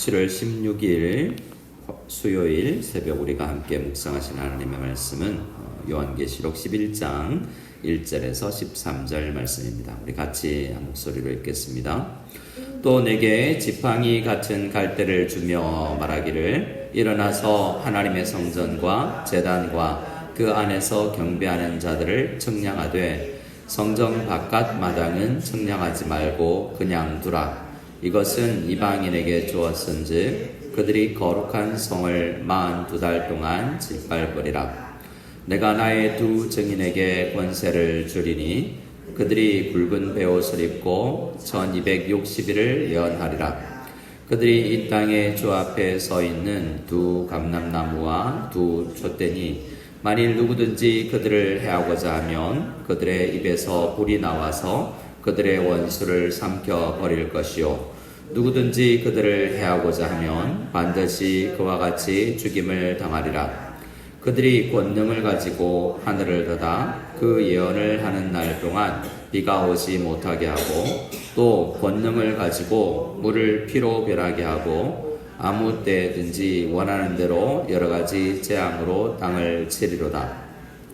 7월 16일 수요일 새벽 우리가 함께 묵상하신 하나님의 말씀은 요한계시록 11장 1절에서 13절 말씀입니다. 우리 같이 한 목소리로 읽겠습니다. 또 내게 지팡이 같은 갈대를 주며 말하기를 일어나서 하나님의 성전과 제단과 그 안에서 경배하는 자들을 청량하되 성전 바깥 마당은 청량하지 말고 그냥 두라. 이것은 이방인에게 주었은즉 그들이 거룩한 성을 42달 동안 짓밟으리라. 내가 나의 두 증인에게 권세를 주리니 그들이 굵은 베옷을 입고 1260일을 예언하리라. 그들이 이 땅의 주 앞에 서 있는 두 감람나무와 두 촛대니 만일 누구든지 그들을 해하고자 하면 그들의 입에서 불이 나와서 그들의 원수를 삼켜 버릴 것이요 누구든지 그들을 해하고자 하면 반드시 그와 같이 죽임을 당하리라. 그들이 권능을 가지고 하늘을 닫아 그 예언을 하는 날 동안 비가 오지 못하게 하고 또 권능을 가지고 물을 피로 변하게 하고 아무 때든지 원하는 대로 여러 가지 재앙으로 땅을 치리로다.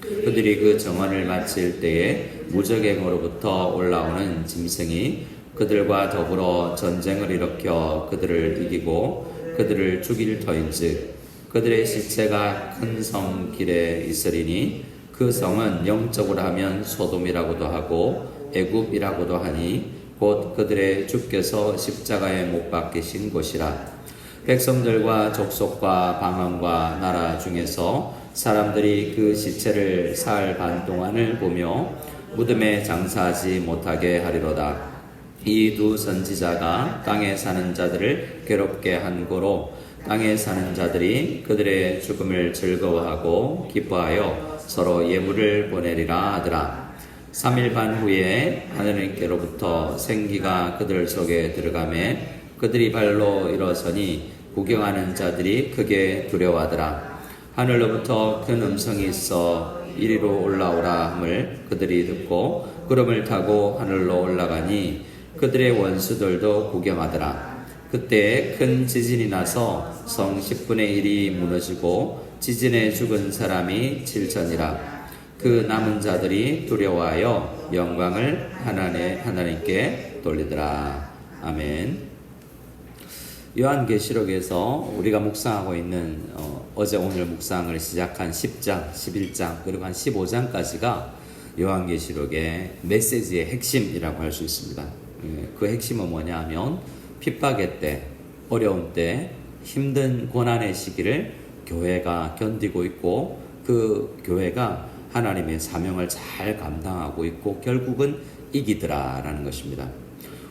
그들이 그 정언을 마칠 때에 무적행으로부터 올라오는 짐승이 그들과 더불어 전쟁을 일으켜 그들을 이기고 그들을 죽일 터인즉 그들의 시체가 큰 성 길에 있으리니 그 성은 영적으로 하면 소돔이라고도 하고 애굽이라고도 하니 곧 그들의 주께서 십자가에 못 박히신 곳이라. 백성들과 족속과 방언과 나라 중에서 사람들이 그 시체를 사흘 반 동안을 보며 무덤에 장사하지 못하게 하리로다. 이 두 선지자가 땅에 사는 자들을 괴롭게 한 고로 땅에 사는 자들이 그들의 죽음을 즐거워하고 기뻐하여 서로 예물을 보내리라 하더라. 3일 반 후에 하느님께로부터 생기가 그들 속에 들어가매 그들이 발로 일어서니 구경하는 자들이 크게 두려워하더라. 하늘로부터 큰 음성이 있어 이리로 올라오라 함을 그들이 듣고 구름을 타고 하늘로 올라가니 그들의 원수들도 구경하더라. 그때 큰 지진이 나서 성 10분의 1이 무너지고 지진에 죽은 사람이 7천이라. 그 남은 자들이 두려워하여 영광을 하나님께 돌리더라. 아멘. 요한계시록에서 우리가 묵상하고 있는 어제 오늘 묵상을 시작한 10장, 11장 그리고 한 15장까지가 요한계시록의 메시지의 핵심이라고 할 수 있습니다. 그 핵심은 뭐냐 하면 핍박의 때, 어려운 때, 힘든 고난의 시기를 교회가 견디고 있고 그 교회가 하나님의 사명을 잘 감당하고 있고 결국은 이기더라라는 것입니다.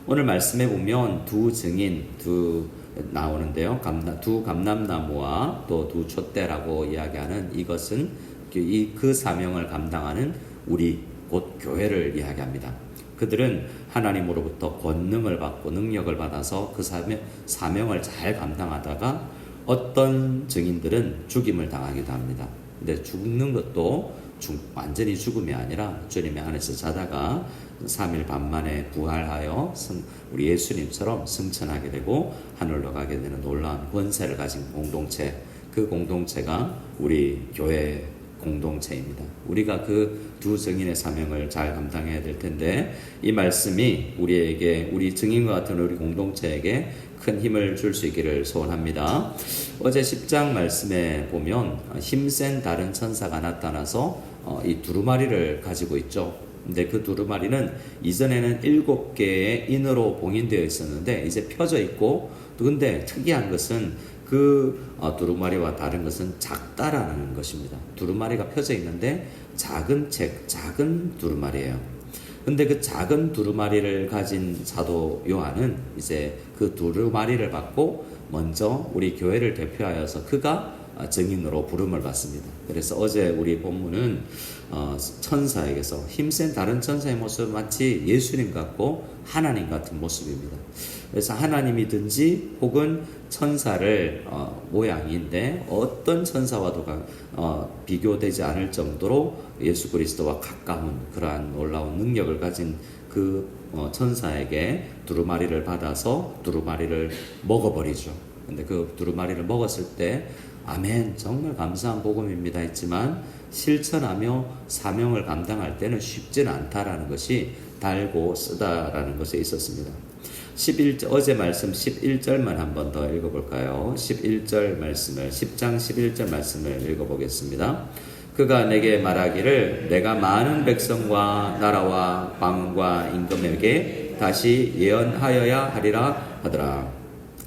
오늘 말씀에 보면 두 증인 나오는데요. 두 감람나무와 또 두 촛대라고 이야기하는 이것은 그 사명을 감당하는 우리 곧 교회를 이야기합니다. 그들은 하나님으로부터 권능을 받고 능력을 받아서 그 사명을 잘 감당하다가 어떤 증인들은 죽임을 당하기도 합니다. 근데 죽는 것도 완전히 죽음이 아니라 주님의 안에서 자다가 3일 반 만에 부활하여 우리 예수님처럼 승천하게 되고 하늘로 가게 되는 놀라운 권세를 가진 공동체, 그 공동체가 우리 교회 공동체입니다. 우리가 그 두 증인의 사명을 잘 감당해야 될 텐데 이 말씀이 우리에게 우리 증인과 같은 우리 공동체에게 큰 힘을 줄 수 있기를 소원합니다. 어제 10장 말씀에 보면 힘센 다른 천사가 나타나서 이 두루마리를 가지고 있죠. 근데 그 두루마리는 이전에는 7개의 인으로 봉인되어 있었는데 이제 펴져 있고 또 근데 특이한 것은 그 두루마리와 다른 것은 작다라는 것입니다. 두루마리가 펴져 있는데 작은 두루마리예요. 근데 그 작은 두루마리를 가진 사도 요한은 이제 그 두루마리를 받고 먼저 우리 교회를 대표하여서 그가 증인으로 부름을 받습니다. 그래서 어제 우리 본문은 천사에게서 힘센 다른 천사의 모습은 마치 예수님 같고 하나님 같은 모습입니다. 그래서 하나님이든지 혹은 천사를 모양인데 어떤 천사와도 비교되지 않을 정도로 예수 그리스도와 가까운 그러한 놀라운 능력을 가진 그 천사에게 두루마리를 받아서 두루마리를 먹어버리죠. 근데 그 두루마리를 먹었을 때 아멘 정말 감사한 복음입니다 했지만 실천하며 사명을 감당할 때는 쉽지는 않다라는 것이 달고 쓰다라는 것에 있었습니다. 11절, 어제 말씀 11절만 한 번 더 읽어볼까요? 11절 말씀을 10장 11절 말씀을 읽어보겠습니다. 그가 내게 말하기를 내가 많은 백성과 나라와 방언과 임금에게 다시 예언하여야 하리라 하더라.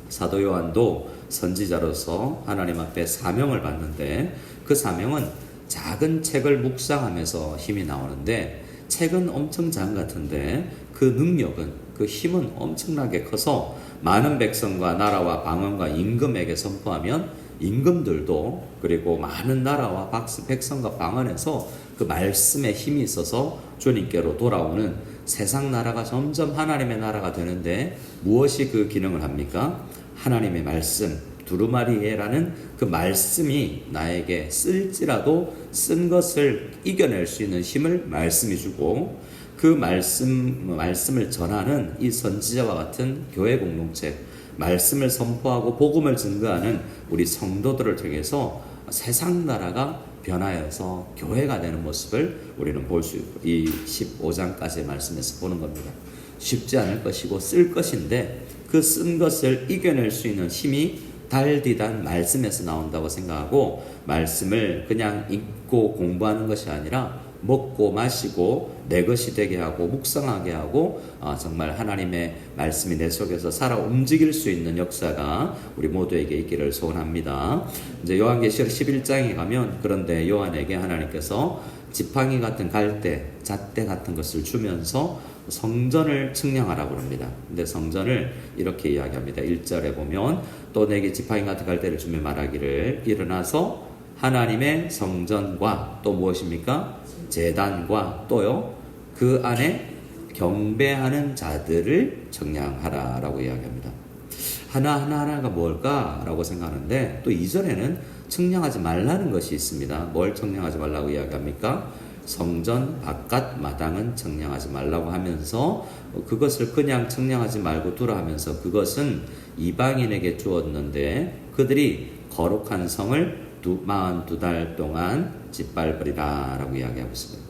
사도 요한도 선지자로서 하나님 앞에 사명을 받는데 그 사명은 작은 책을 묵상하면서 힘이 나오는데 책은 엄청 작은 같은데 그 능력은 그 힘은 엄청나게 커서 많은 백성과 나라와 방언과 임금에게 선포하면 임금들도 그리고 많은 나라와 백성과 방언에서 그 말씀에 힘이 있어서 주님께로 돌아오는 세상 나라가 점점 하나님의 나라가 되는데 무엇이 그 기능을 합니까? 하나님의 말씀, 두루마리에라는 그 말씀이 나에게 쓸지라도 쓴 것을 이겨낼 수 있는 힘을 말씀이 주고 그 말씀을 전하는 이 선지자와 같은 교회 공동체, 말씀을 선포하고 복음을 증거하는 우리 성도들을 통해서 세상 나라가 변하여서 교회가 되는 모습을 우리는 볼 수 있고 이 15장까지의 말씀에서 보는 겁니다. 쉽지 않을 것이고 쓸 것인데 그 쓴 것을 이겨낼 수 있는 힘이 달디단 말씀에서 나온다고 생각하고 말씀을 그냥 읽고 공부하는 것이 아니라 먹고 마시고 내 것이 되게 하고 묵상하게 하고 정말 하나님의 말씀이 내 속에서 살아 움직일 수 있는 역사가 우리 모두에게 있기를 소원합니다. 이제 요한계시록 11장에 가면 그런데 요한에게 하나님께서 지팡이 같은 갈대, 잣대 같은 것을 주면서 성전을 측량하라고 합니다. 근데 성전을 이렇게 이야기합니다. 1절에 보면 또 내게 지팡이 같은 갈대를 주며 말하기를 일어나서 하나님의 성전과 또 무엇입니까? 제단과 또요 그 안에 경배하는 자들을 측량하라라고 이야기합니다. 하나하나가 뭘까라고 생각하는데 또 2절에는 측량하지 말라는 것이 있습니다. 뭘 측량하지 말라고 이야기합니까? 성전 바깥 마당은 측량하지 말라고 하면서 그것을 그냥 측량하지 말고 두라 하면서 그것은 이방인에게 주었는데 그들이 거룩한 성을 42달 동안 짓밟으리라 라고 이야기하고 있습니다.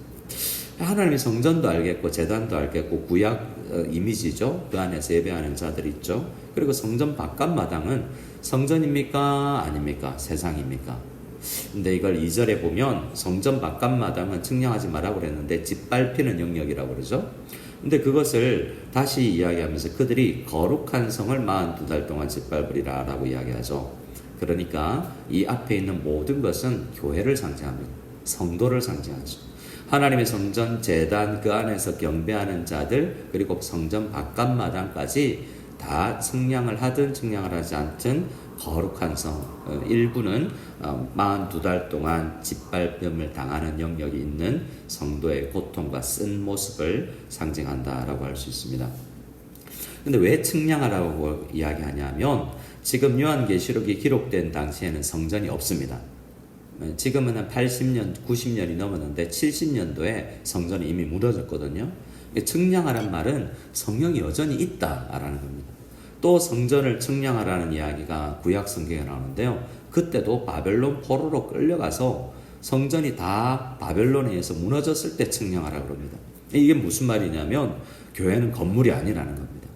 하나님의 성전도 알겠고 제단도 알겠고 구약 이미지죠. 그 안에서 예배하는 자들이 있죠. 그리고 성전 바깥 마당은 성전입니까? 아닙니까? 세상입니까? 근데 이걸 2절에 보면 성전 바깥 마당은 측량하지 말라고 그랬는데 짓밟히는 영역이라고 그러죠. 근데 그것을 다시 이야기하면서 그들이 거룩한 성을 42달 동안 짓밟으리라 라고 이야기하죠. 그러니까 이 앞에 있는 모든 것은 교회를 상징합니다. 성도를 상징하죠. 하나님의 성전, 제단 그 안에서 경배하는 자들 그리고 성전 바깥 마당까지 다 측량을 하든 측량을 하지 않든 거룩한 성 일부는 42달 동안 짓밟음을 당하는 영역이 있는 성도의 고통과 쓴 모습을 상징한다라고 할 수 있습니다. 근데 왜 측량하라고 이야기하냐면 지금 요한계시록이 기록된 당시에는 성전이 없습니다. 지금은 한 80년, 90년이 넘었는데 70년도에 성전이 이미 무너졌거든요. 측량하란 말은 성령이 여전히 있다라는 겁니다. 또 성전을 측량하라는 이야기가 구약 성경에 나오는데요. 그때도 바벨론 포로로 끌려가서 성전이 다 바벨론에 의해서 무너졌을 때 측량하라고 합니다. 이게 무슨 말이냐면 교회는 건물이 아니라는 겁니다.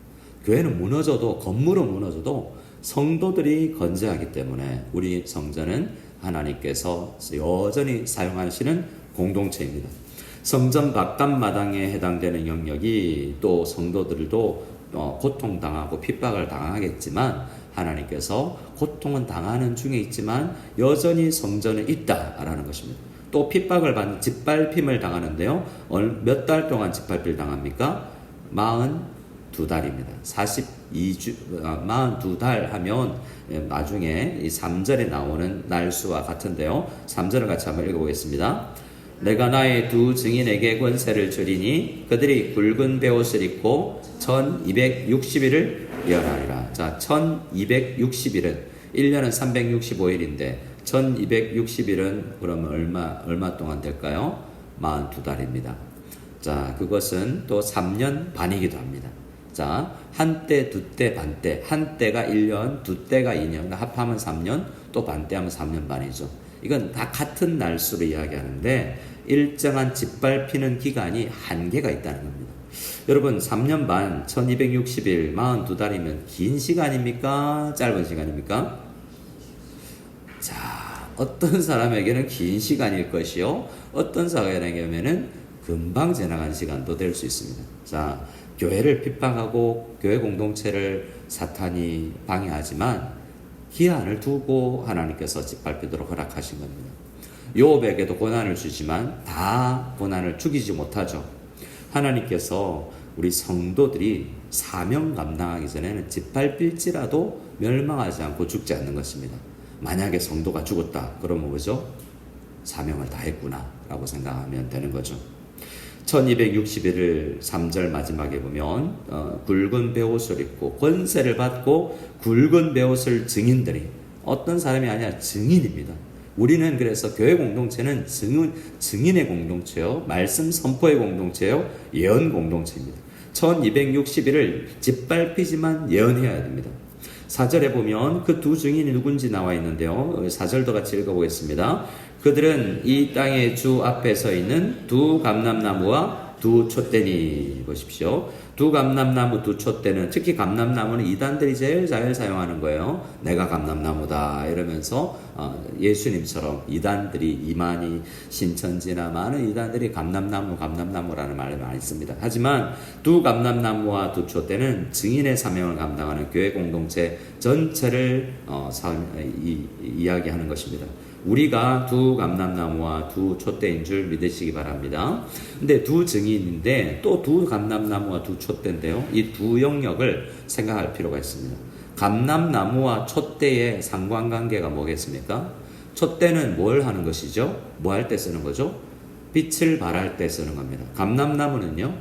교회는 무너져도 건물은 무너져도 성도들이 건재하기 때문에 우리 성전은 하나님께서 여전히 사용하시는 공동체입니다. 성전 바깥 마당에 해당되는 영역이 또 성도들도 고통당하고 핍박을 당하겠지만 하나님께서 고통은 당하는 중에 있지만 여전히 성전에 있다라는 것입니다. 또 핍박을 받는 짓밟힘을 당하는데요. 몇 달 동안 짓밟힘을 당합니까? 42달입니다. 42달 하면 나중에 이 3절에 나오는 날수와 같은데요. 3절을 같이 한번 읽어보겠습니다. 내가 나의 두 증인에게 권세를 주리니 그들이 굵은 베옷을 입고 1260일을 예언하리라. 자, 1260일은 1년은 365일인데 1260일은 그러면 얼마 동안 될까요? 42달입니다. 자, 그것은 또 3년 반이기도 합니다. 자, 한때, 두때, 반때. 한때가 1년, 두때가 2년, 그러니까 합하면 3년, 또 반때하면 3년 반이죠. 이건 다 같은 날수로 이야기하는데 일정한 짓밟히는 기간이 한계가 있다는 겁니다. 여러분 3년 반, 1260일, 42달이면 긴 시간입니까? 짧은 시간입니까? 자, 어떤 사람에게는 긴 시간일 것이요, 어떤 사람에게는 금방 지나간 시간도 될 수 있습니다. 자, 교회를 핍박하고 교회 공동체를 사탄이 방해하지만 기한을 두고 하나님께서 짓밟히도록 허락하신 겁니다. 요업에게도 고난을 주지만 다 고난을 죽이지 못하죠. 하나님께서 우리 성도들이 사명 감당하기 전에는 짓밟힐지라도 멸망하지 않고 죽지 않는 것입니다. 만약에 성도가 죽었다 그러면 뭐죠? 사명을 다 했구나 라고 생각하면 되는 거죠. 1261일 3절 마지막에 보면 굵은 베옷을 입고 권세를 받고 굵은 베옷을 증인들이, 어떤 사람이 아니라 증인입니다. 우리는 그래서 교회 공동체는 증인의 공동체요, 말씀 선포의 공동체요, 예언 공동체입니다. 1261을 짓밟히지만 예언해야 됩니다. 4절에 보면 그 두 증인이 누군지 나와 있는데요. 4절도 같이 읽어보겠습니다. 그들은 이 땅의 주 앞에 서 있는 두 감람나무와 두 촛대니. 보십시오. 두 감람나무 두 촛대는, 특히 감람나무는 이단들이 제일 잘 사용하는 거예요. 내가 감람나무다 이러면서 예수님처럼 이단들이, 이만희, 신천지나 많은 이단들이 감람나무라는 말을 많이 씁니다. 하지만 두 감람나무와 두 촛대는 증인의 사명을 감당하는 교회 공동체 전체를 이야기하는 것입니다. 우리가 두 감람나무와 두 촛대인 줄 믿으시기 바랍니다. 근데 두 증인인데 또 두 감람나무와 두 촛대인데요. 이 두 영역을 생각할 필요가 있습니다. 감람나무와 촛대의 상관관계가 뭐겠습니까? 촛대는 뭘 하는 것이죠? 뭐 할 때 쓰는 거죠? 빛을 발할 때 쓰는 겁니다. 감람나무는요,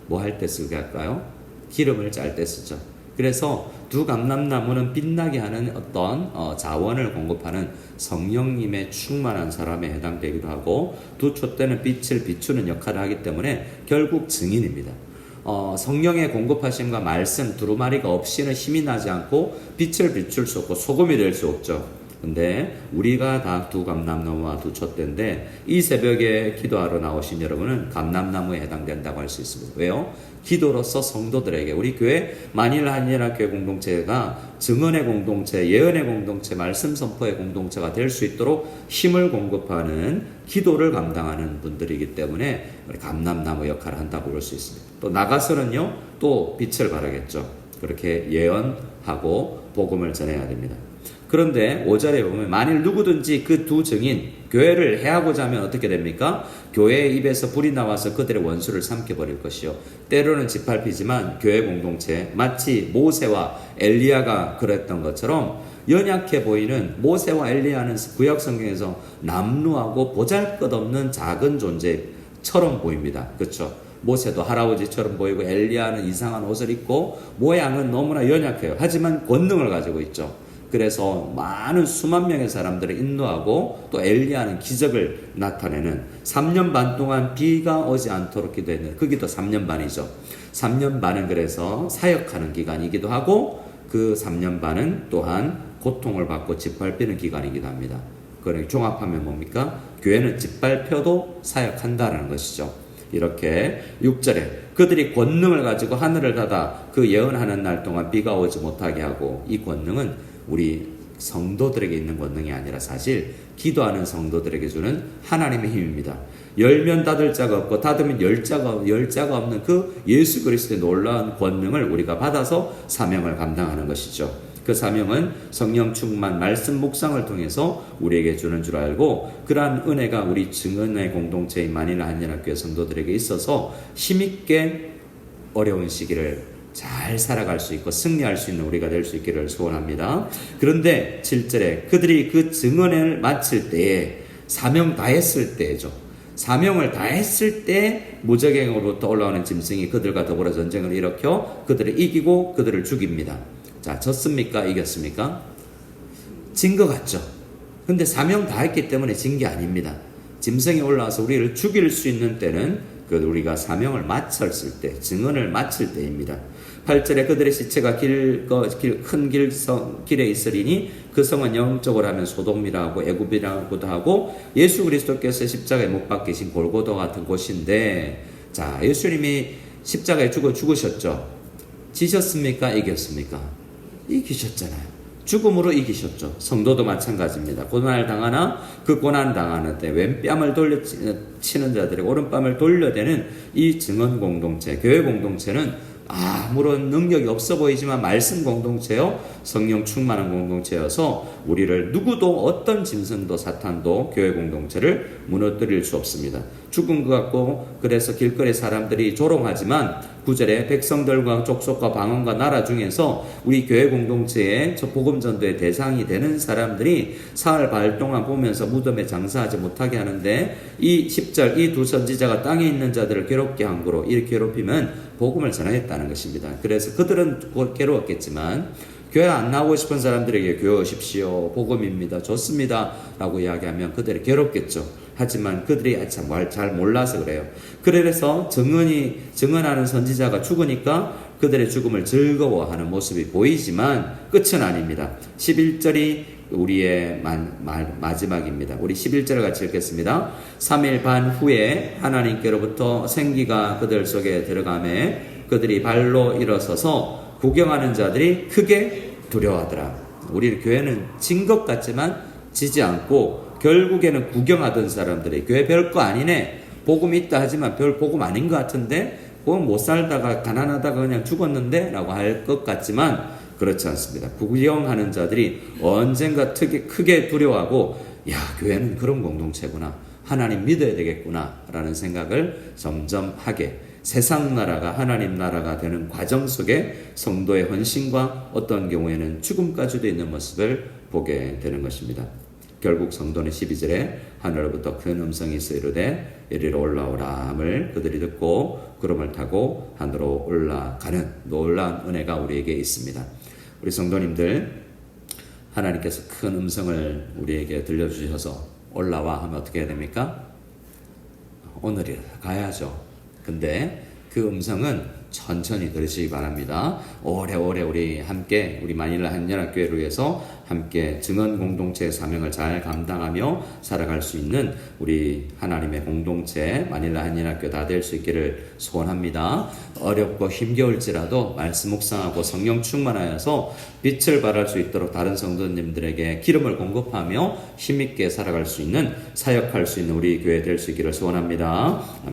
뭐 할 때 쓰게 할까요? 기름을 짤 때 쓰죠. 그래서 두 감람나무는 빛나게 하는 어떤 자원을 공급하는 성령님의 충만한 사람에 해당되기도 하고, 두 촛대는 빛을 비추는 역할을 하기 때문에 결국 증인입니다. 성령의 공급하심과 말씀 두루마리가 없이는 힘이 나지 않고 빛을 비출 수 없고 소금이 될 수 없죠. 근데 우리가 다 두 감람나무와 두 촛대인데 이 새벽에 기도하러 나오신 여러분은 감람나무에 해당된다고 할 수 있습니다. 왜요? 기도로서 성도들에게, 우리 교회 만일 한일학 교회 공동체가 증언의 공동체, 예언의 공동체, 말씀 선포의 공동체가 될 수 있도록 힘을 공급하는 기도를 감당하는 분들이기 때문에 우리 감람나무 역할을 한다고 볼 수 있습니다. 또 나가서는요, 또 빛을 발하겠죠. 그렇게 예언하고 복음을 전해야 됩니다. 그런데 5절에 보면 만일 누구든지 그 두 증인, 교회를 해하고자 하면 어떻게 됩니까? 교회의 입에서 불이 나와서 그들의 원수를 삼켜버릴 것이요, 때로는 짓밟히지만 교회 공동체, 마치 모세와 엘리야가 그랬던 것처럼 연약해 보이는 모세와 엘리야는 구약 성경에서 남루하고 보잘것없는 작은 존재처럼 보입니다. 그렇죠? 모세도 할아버지처럼 보이고 엘리야는 이상한 옷을 입고 모양은 너무나 연약해요. 하지만 권능을 가지고 있죠. 그래서 많은 수만 명의 사람들을 인도하고 또 엘리야는 기적을 나타내는, 3년 반 동안 비가 오지 않도록 기도했는데 그 기도 3년 반이죠. 3년 반은 그래서 사역하는 기간이기도 하고 그 3년 반은 또한 고통을 받고 짓밟히는 기간이기도 합니다. 그러니 종합하면 뭡니까? 교회는 짓밟혀도 사역한다라는 것이죠. 이렇게 6절에 그들이 권능을 가지고 하늘을 닫아 그 예언하는 날 동안 비가 오지 못하게 하고, 이 권능은 우리 성도들에게 있는 권능이 아니라 사실 기도하는 성도들에게 주는 하나님의 힘입니다. 열면 닫을 자가 없고 닫으면 열 자가 없는 그 예수 그리스도의 놀라운 권능을 우리가 받아서 사명을 감당하는 것이죠. 그 사명은 성령 충만, 말씀 묵상을 통해서 우리에게 주는 줄 알고, 그러한 은혜가 우리 증언의 공동체인 만일 한일학교의 성도들에게 있어서 힘있게 어려운 시기를 잘 살아갈 수 있고 승리할 수 있는 우리가 될 수 있기를 소원합니다. 그런데 7절에 그들이 그 증언을 마칠 때에, 사명 다 했을 때죠. 사명을 다 했을 때 무적행으로부터 올라오는 짐승이 그들과 더불어 전쟁을 일으켜 그들을 이기고 그들을 죽입니다. 자, 졌습니까? 이겼습니까? 진 것 같죠. 근데 사명 다 했기 때문에 진 게 아닙니다. 짐승이 올라와서 우리를 죽일 수 있는 때는 그 우리가 사명을 마쳤을 때, 증언을 마칠 때입니다. 8절에 그들의 시체가 큰 길에 있으리니 그 성은 영적으로 하면 소돔이라고 애굽이라고도 하고 예수 그리스도께서 십자가에 못 박히신 골고다 같은 곳인데, 자, 예수님이 십자가에 죽으셨죠. 지셨습니까? 이겼습니까? 이기셨잖아요. 죽음으로 이기셨죠. 성도도 마찬가지입니다. 고난을 당하나 그 고난 당하는 때 왼뺨을 돌려치는 자들의 오른뺨을 돌려대는 이 증언 공동체, 교회 공동체는 아무런 능력이 없어 보이지만 말씀 공동체요, 성령 충만한 공동체여서 우리를 누구도 어떤 짐승도 사탄도 교회 공동체를 무너뜨릴 수 없습니다. 죽은 것 같고 그래서 길거리 사람들이 조롱하지만 9절에 백성들과 족속과 방언과 나라 중에서 우리 교회 공동체의 저 복음 전도의 대상이 되는 사람들이 사흘 반 동안 보면서 무덤에 장사하지 못하게 하는데, 이 10절 이 두 선지자가 땅에 있는 자들을 괴롭게 한 거로 이렇게 괴롭히면 복음을 전하겠다는 것입니다. 그래서 그들은 괴로웠겠지만 교회 안 나오고 싶은 사람들에게 교회 오십시오, 복음입니다, 좋습니다 라고 이야기하면 그들이 괴롭겠죠. 하지만 그들이 참 잘 몰라서 그래요. 그래서 증언하는 선지자가 죽으니까 그들의 죽음을 즐거워하는 모습이 보이지만 끝은 아닙니다. 11절이 우리의 마지막입니다. 우리 11절을 같이 읽겠습니다. 3일 반 후에 하나님께로부터 생기가 그들 속에 들어가매 그들이 발로 일어서서 구경하는 자들이 크게 두려워하더라. 우리 교회는 진 것 같지만 지지 않고 결국에는 구경하던 사람들이 교회 별거 아니네, 복음 있다 하지만 별 복음 아닌 것 같은데, 그건 못 살다가 가난하다가 그냥 죽었는데 라고 할 것 같지만 그렇지 않습니다. 구경하는 자들이 언젠가 크게 두려워하고, 야, 교회는 그런 공동체구나, 하나님 믿어야 되겠구나 라는 생각을 점점 하게, 세상 나라가 하나님 나라가 되는 과정 속에 성도의 헌신과 어떤 경우에는 죽음까지도 있는 모습을 보게 되는 것입니다. 결국 성도는 12절에 하늘로부터 큰 음성이 있어 이르되 이리로 올라오라 함을 그들이 듣고 구름을 타고 하늘로 올라가는 놀라운 은혜가 우리에게 있습니다. 우리 성도님들, 하나님께서 큰 음성을 우리에게 들려주셔서 올라와 하면 어떻게 해야 됩니까? 오늘이 가야죠. 근데 그 음성은 천천히 들으시기 바랍니다. 오래오래 우리 함께 우리 마닐라 한연합교회를 위해서 함께 증언 공동체의 사명을 잘 감당하며 살아갈 수 있는 우리 하나님의 공동체 마닐라 한연합교회 다 될 수 있기를 소원합니다. 어렵고 힘겨울지라도 말씀 묵상하고 성령 충만하여서 빛을 발할 수 있도록 다른 성도님들에게 기름을 공급하며 힘있게 살아갈 수 있는, 사역할 수 있는 우리 교회 될 수 있기를 소원합니다.